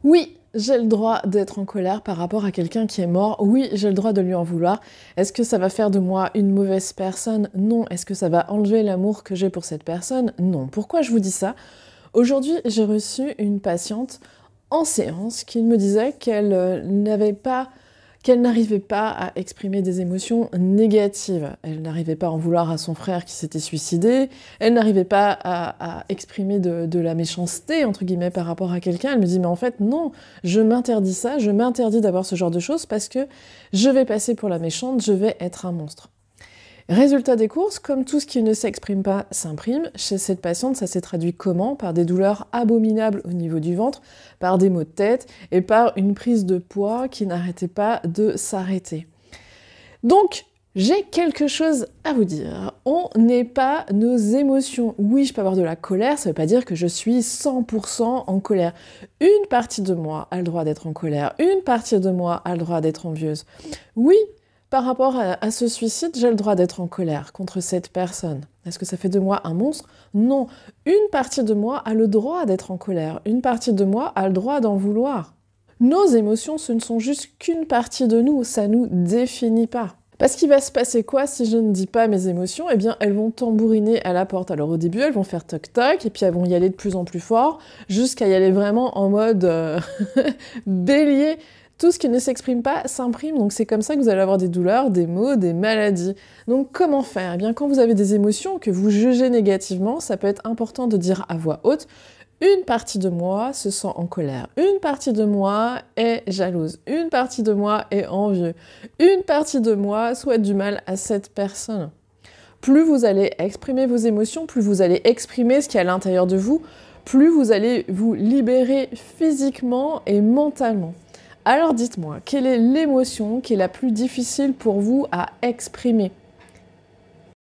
Oui, j'ai le droit d'être en colère par rapport à quelqu'un qui est mort. Oui, j'ai le droit de lui en vouloir. Est-ce que ça va faire de moi une mauvaise personne? Non. Est-ce que ça va enlever l'amour que j'ai pour cette personne? Non. Pourquoi je vous dis ça? Aujourd'hui, j'ai reçu une patiente en séance qui me disait qu'elle n'arrivait pas à exprimer des émotions négatives. Elle n'arrivait pas à en vouloir à son frère qui s'était suicidé, elle n'arrivait pas à exprimer de la méchanceté, entre guillemets, par rapport à quelqu'un. Elle me dit, mais en fait, non, je m'interdis ça, je m'interdis d'avoir ce genre de choses parce que je vais passer pour la méchante, je vais être un monstre. Résultat des courses, comme tout ce qui ne s'exprime pas s'imprime, chez cette patiente, ça s'est traduit comment? Par des douleurs abominables au niveau du ventre, par des maux de tête et par une prise de poids qui n'arrêtait pas de s'arrêter. Donc, j'ai quelque chose à vous dire. On n'est pas nos émotions. Oui, je peux avoir de la colère, ça ne veut pas dire que je suis 100% en colère. Une partie de moi a le droit d'être en colère, une partie de moi a le droit d'être envieuse. Oui, par rapport à ce suicide, j'ai le droit d'être en colère contre cette personne. Est-ce que ça fait de moi un monstre? Non. Une partie de moi a le droit d'être en colère. Une partie de moi a le droit d'en vouloir. Nos émotions, ce ne sont juste qu'une partie de nous, ça nous définit pas. Parce qu'il va se passer quoi si je ne dis pas mes émotions? Eh bien, elles vont tambouriner à la porte. Alors au début, elles vont faire toc-toc, et puis elles vont y aller de plus en plus fort, jusqu'à y aller vraiment en mode bélier. Tout ce qui ne s'exprime pas s'imprime, donc c'est comme ça que vous allez avoir des douleurs, des maux, des maladies. Donc comment faire? Eh bien, quand vous avez des émotions que vous jugez négativement, ça peut être important de dire à voix haute: une partie de moi se sent en colère, une partie de moi est jalouse, une partie de moi est envieux, une partie de moi souhaite du mal à cette personne. Plus vous allez exprimer vos émotions, plus vous allez exprimer ce qui est à l'intérieur de vous, plus vous allez vous libérer physiquement et mentalement. Alors dites-moi, quelle est l'émotion qui est la plus difficile pour vous à exprimer?